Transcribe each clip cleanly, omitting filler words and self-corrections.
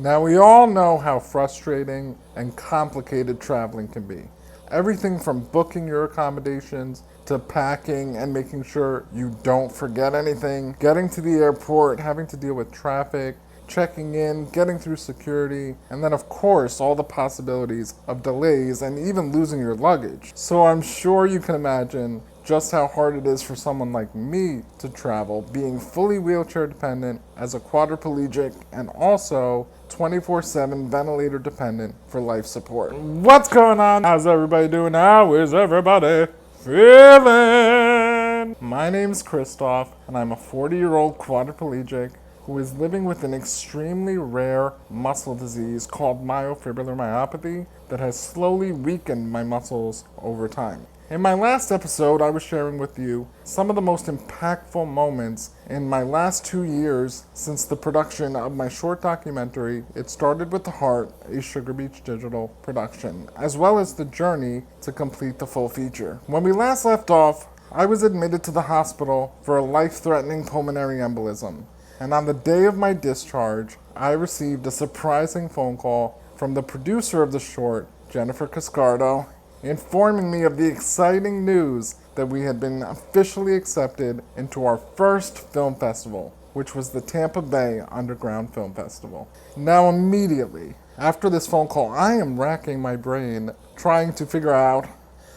Now, we all know how frustrating and complicated traveling can be. Everything from booking your accommodations to packing and making sure you don't forget anything, getting to the airport, having to deal with traffic, checking in, getting through security, and then, of course, all the possibilities of delays and even losing your luggage. So, I'm sure you can imagine just how hard it is for someone like me to travel, being fully wheelchair dependent as a quadriplegic and also 24/7 ventilator dependent for life support. What's going on? How's everybody doing? How is everybody feeling? My name's Christoph, and I'm a 40-year-old quadriplegic who is living with an extremely rare muscle disease called myofibrillar myopathy that has slowly weakened my muscles over time. In my last episode, I was sharing with you some of the most impactful moments in my last 2 years since the production of my short documentary, It Started with the Heart, a Sugar Beach Digital production, as well as the journey to complete the full feature. When we last left off, I was admitted to the hospital for a life-threatening pulmonary embolism, and on the day of my discharge, I received a surprising phone call from the producer of the short, Jennifer Cascardo, informing me of the exciting news that we had been officially accepted into our first film festival, which was the Tampa Bay Underground Film Festival. Now, immediately after this phone call, I am racking my brain trying to figure out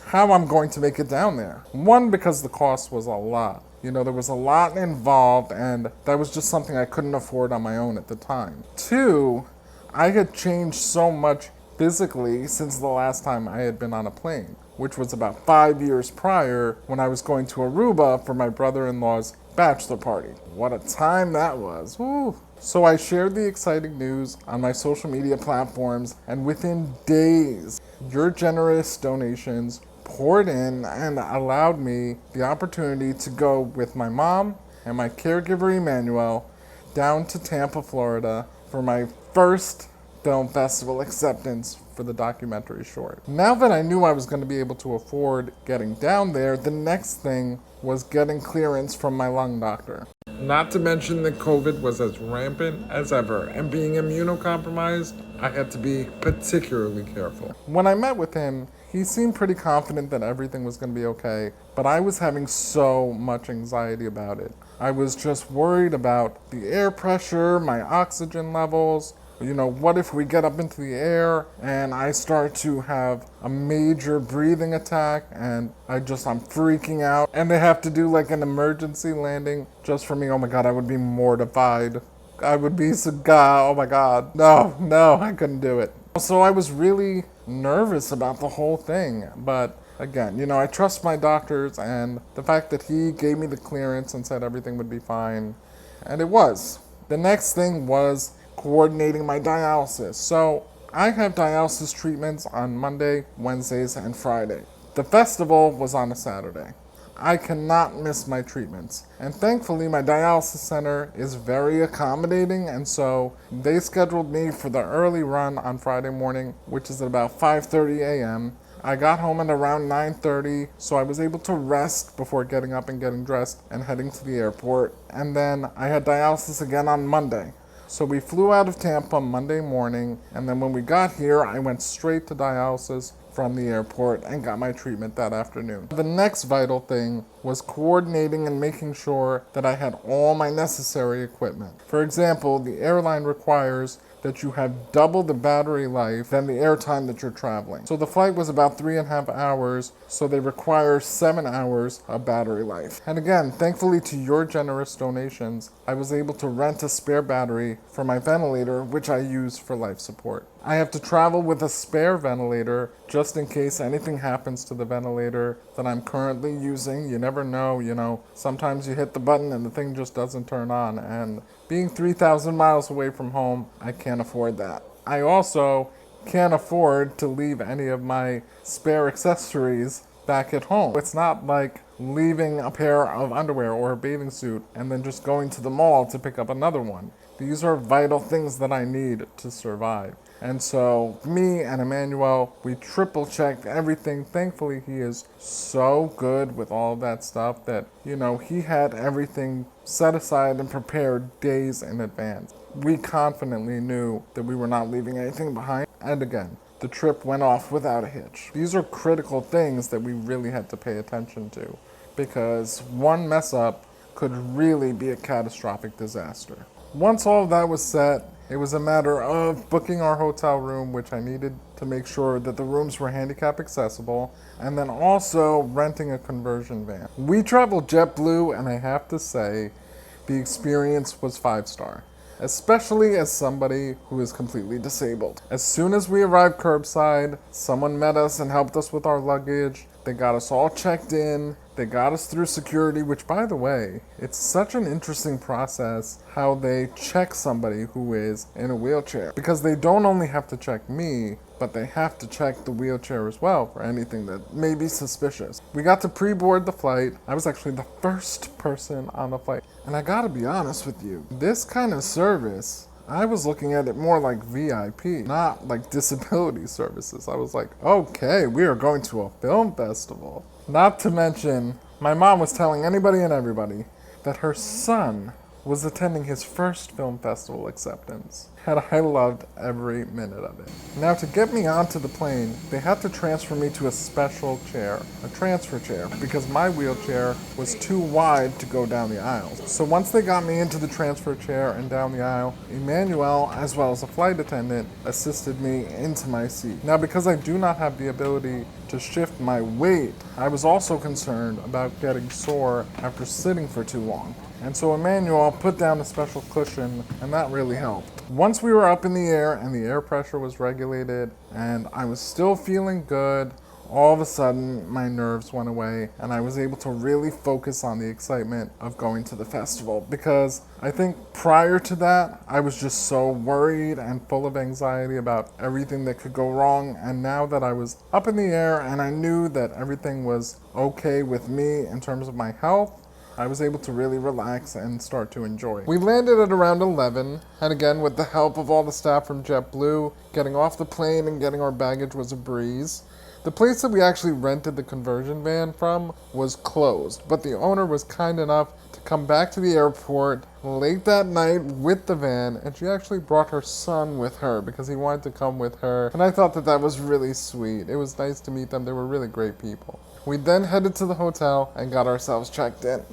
how I'm going to make it down there. One, because the cost was a lot. You know, there was a lot involved, and that was just something I couldn't afford on my own at the time. Two, I had changed so much physically since the last time I had been on a plane, which was about 5 years prior when I was going to Aruba for my brother-in-law's bachelor party. What a time that was. Woo. So I shared the exciting news on my social media platforms, and within days, your generous donations poured in and allowed me the opportunity to go with my mom and my caregiver Emmanuel down to Tampa, Florida for my first film festival acceptance for the documentary short. Now that I knew I was going to be able to afford getting down there, the next thing was getting clearance from my lung doctor. Not to mention that COVID was as rampant as ever, and being immunocompromised, I had to be particularly careful. When I met with him, he seemed pretty confident that everything was going to be okay, but I was having so much anxiety about it. I was just worried about the air pressure, my oxygen levels. You know, what if we get up into the air and I start to have a major breathing attack and I'm freaking out and they have to do like an emergency landing just for me? Oh my God, I would be mortified. I would be so, God, oh my God. No, I couldn't do it. So I was really nervous about the whole thing. But again, you know, I trust my doctors, and the fact that he gave me the clearance and said everything would be fine, and it was. The next thing was coordinating my dialysis. So I have dialysis treatments on Monday, Wednesdays, and Friday. The festival was on a Saturday. I cannot miss my treatments. And thankfully, my dialysis center is very accommodating, and so they scheduled me for the early run on Friday morning, which is at about 5:30 a.m. I got home at around 9:30, so I was able to rest before getting up and getting dressed and heading to the airport. And then I had dialysis again on Monday. So we flew out of Tampa Monday morning, and then when we got here, I went straight to dialysis from the airport and got my treatment that afternoon. The next vital thing was coordinating and making sure that I had all my necessary equipment. For example, the airline requires that you have double the battery life than the airtime that you're traveling. So the flight was about 3.5 hours, so they require 7 hours of battery life. And again, thankfully to your generous donations, I was able to rent a spare battery for my ventilator, which I use for life support. I have to travel with a spare ventilator just in case anything happens to the ventilator that I'm currently using. You never know, you know, sometimes you hit the button and the thing just doesn't turn on, and being 3,000 miles away from home, I can't afford that. I also can't afford to leave any of my spare accessories back at home. It's not like leaving a pair of underwear or a bathing suit and then just going to the mall to pick up another one. These are vital things that I need to survive. And so me and Emmanuel, we triple checked everything. Thankfully, he is so good with all of that stuff that, you know, he had everything set aside and prepared days in advance. we confidently knew that we were not leaving anything behind. And again, the trip went off without a hitch. These are critical things that we really had to pay attention to, because one mess up could really be a catastrophic disaster. Once all of that was set, it was a matter of booking our hotel room, which I needed to make sure that the rooms were handicap accessible, and then also renting a conversion van. We traveled JetBlue, and I have to say, the experience was 5-star, especially as somebody who is completely disabled. As soon as we arrived curbside, someone met us and helped us with our luggage. They got us all checked in. They got us through security, which, by the way, it's such an interesting process how they check somebody who is in a wheelchair. Because they don't only have to check me, but they have to check the wheelchair as well for anything that may be suspicious. We got to pre-board the flight. I was actually the first person on the flight. And I gotta be honest with you, this kind of service, I was looking at it more like VIP, not like disability services. I was like, okay, we are going to a film festival. Not to mention, my mom was telling anybody and everybody that her son was attending his first film festival acceptance, and I loved every minute of it. Now, to get me onto the plane, they had to transfer me to a special chair, a transfer chair, because my wheelchair was too wide to go down the aisles. So once they got me into the transfer chair and down the aisle, Emmanuel, as well as a flight attendant, assisted me into my seat. Now, because I do not have the ability to shift my weight, I was also concerned about getting sore after sitting for too long. And so Emmanuel put down a special cushion, and that really helped. Once we were up in the air and the air pressure was regulated and I was still feeling good, all of a sudden my nerves went away and I was able to really focus on the excitement of going to the festival, because I think prior to that I was just so worried and full of anxiety about everything that could go wrong. And now that I was up in the air and I knew that everything was okay with me in terms of my health, I was able to really relax and start to enjoy. We landed at around 11, and again, with the help of all the staff from JetBlue, getting off the plane and getting our baggage was a breeze. The place that we actually rented the conversion van from was closed, but the owner was kind enough to come back to the airport late that night with the van, and she actually brought her son with her because he wanted to come with her, and I thought that that was really sweet. It was nice to meet them. They were really great people. We then headed to the hotel and got ourselves checked in.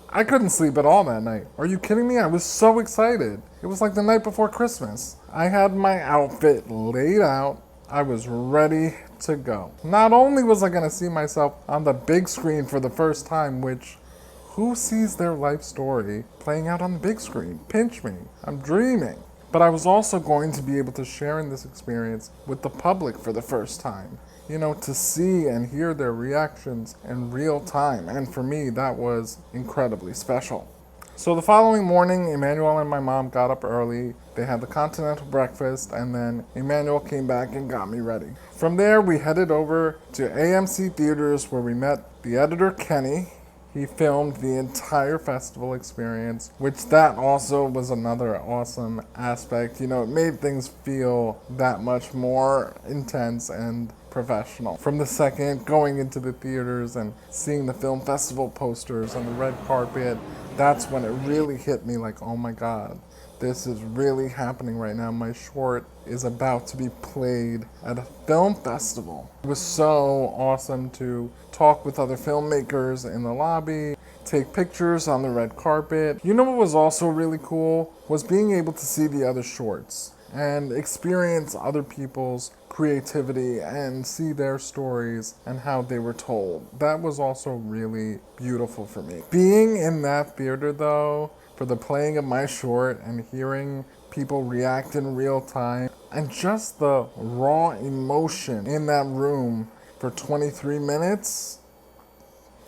I couldn't sleep at all that night. Are you kidding me? I was so excited. It was like the night before Christmas. I had my outfit laid out. I was ready to go. Not only was I going to see myself on the big screen for the first time, which, who sees their life story playing out on the big screen? Pinch me. I'm dreaming. But I was also going to be able to share in this experience with the public for the first time. You know, to see and hear their reactions in real time. And for me, that was incredibly special. So the following morning, Emmanuel and my mom got up early. They had the continental breakfast, and then Emmanuel came back and got me ready. From there, we headed over to AMC Theaters, where we met the editor, Kenny. He filmed the entire festival experience, which that also was another awesome aspect. You know, it made things feel that much more intense and professional. From the second going into the theaters and seeing the film festival posters on the red carpet, that's when it really hit me like, oh my God, this is really happening right now. My short is about to be played at a film festival. It was so awesome to talk with other filmmakers in the lobby, take pictures on the red carpet. You know what was also really cool was being able to see the other shorts and experience other people's creativity and see their stories and how they were told. That was also really beautiful for me. Being in that theater though, for the playing of my short and hearing people react in real time, and just the raw emotion in that room for 23 minutes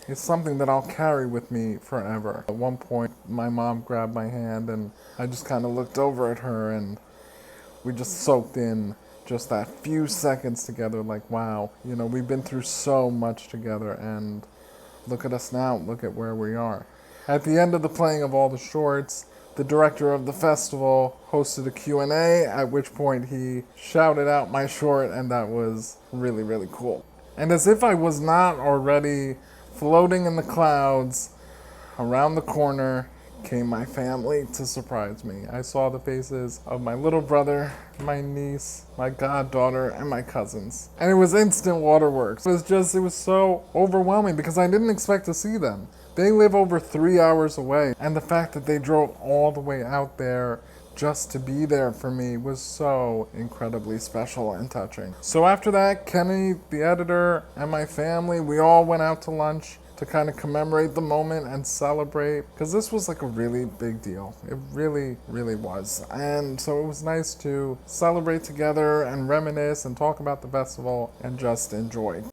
is something that I'll carry with me forever. At one point, my mom grabbed my hand and I just kind of looked over at her and we just soaked in just that few seconds together, like, wow, you know, we've been through so much together and look at us now, look at where we are. At the end of the playing of all the shorts, the director of the festival hosted a Q&A, at which point he shouted out my short, and that was really, really cool. And as if I was not already floating in the clouds, around the corner came my family to surprise me. I saw the faces of my little brother, my niece, my goddaughter, and my cousins. And it was instant waterworks. It was so overwhelming because I didn't expect to see them. They live over 3 hours away, and the fact that they drove all the way out there just to be there for me was so incredibly special and touching. So after that, Kenny, the editor, and my family, we all went out to lunch to kind of commemorate the moment and celebrate, because this was like a really big deal. It really, really was. And so it was nice to celebrate together and reminisce and talk about the festival and just enjoy.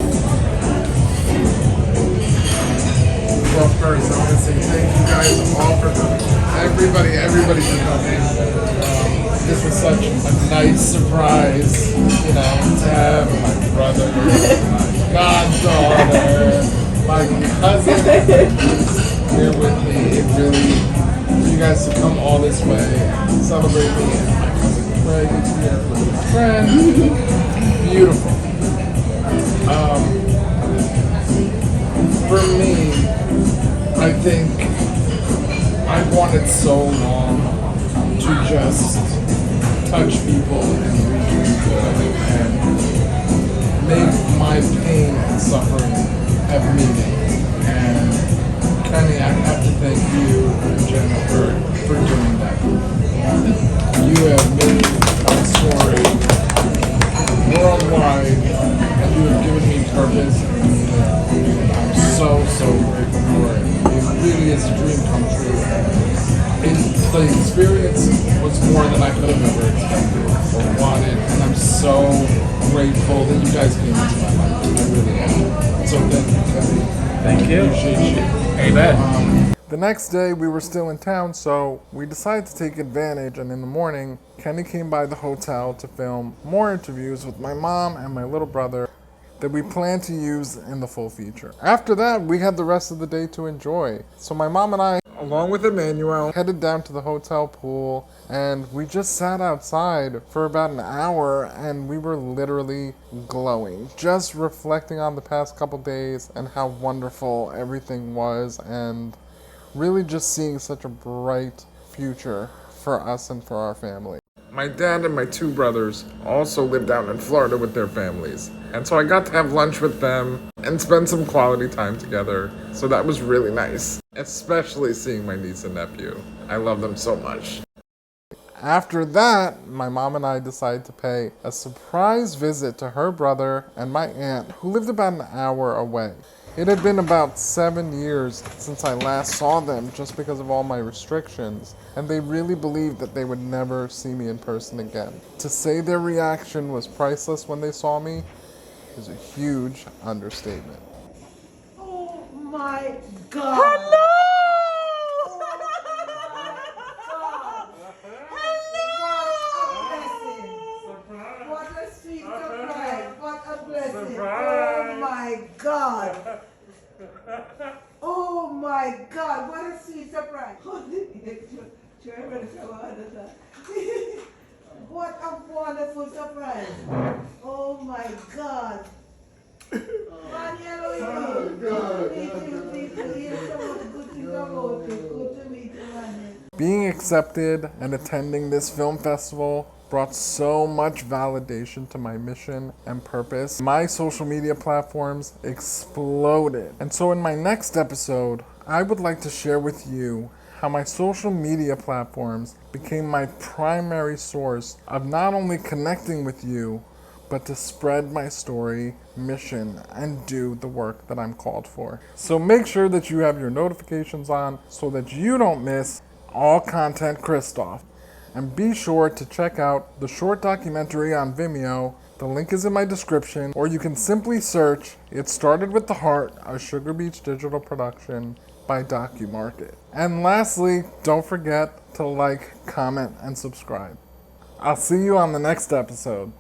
Well, first, I want to say thank you guys all for coming. Everybody for coming. This was such a nice surprise, to have my brother, my goddaughter, my cousin here with me. It really, you guys to come all this way and celebrate me, and my cousin Craig is here with his friend. Beautiful. For me, I think I've wanted so long to just touch people and reach people and make my pain and suffering have meaning. And Kenny, I have to thank you and Jennifer for doing that. You have made my story worldwide, and you have given me purpose and meaning. I'm so grateful for it. It really is a dream come true. The experience was more than I could have ever expected or wanted, and I'm so grateful that you guys came into my life. I really am. So thank you, Kenny. Thank you. Appreciate you. Amen. The next day, we were still in town, so we decided to take advantage, and in the morning, Kenny came by the hotel to film more interviews with my mom and my little brother that we plan to use in the full feature. After that, we had the rest of the day to enjoy. So my mom and I, along with Emmanuel, headed down to the hotel pool, and we just sat outside for about an hour, and we were literally glowing, just reflecting on the past couple days and how wonderful everything was, and really just seeing such a bright future for us and for our family. My dad and my two brothers also live down in Florida with their families. And so I got to have lunch with them and spend some quality time together. So that was really nice, especially seeing my niece and nephew. I love them so much. After that, my mom and I decided to pay a surprise visit to her brother and my aunt, who lived about an hour away. It had been about 7 years since I last saw them just because of all my restrictions, and they really believed that they would never see me in person again. To say their reaction was priceless when they saw me is a huge understatement. Oh my God! Hello! What a sweet surprise! What a blessing! Surprise. Oh my God! Oh my God! What a sweet surprise! What a wonderful surprise! Oh my God! Being accepted and attending this film festival brought so much validation to my mission and purpose. My social media platforms exploded. And so in my next episode, I would like to share with you how my social media platforms became my primary source of not only connecting with you, but to spread my story, mission, and do the work that I'm called for. So make sure that you have your notifications on so that you don't miss all content Christoph. And be sure to check out the short documentary on Vimeo. The link is in my description, or you can simply search It Started with the Heart, a Sugar Beach digital production by DocuMarket. And lastly, don't forget to like, comment, and subscribe. I'll see you on the next episode.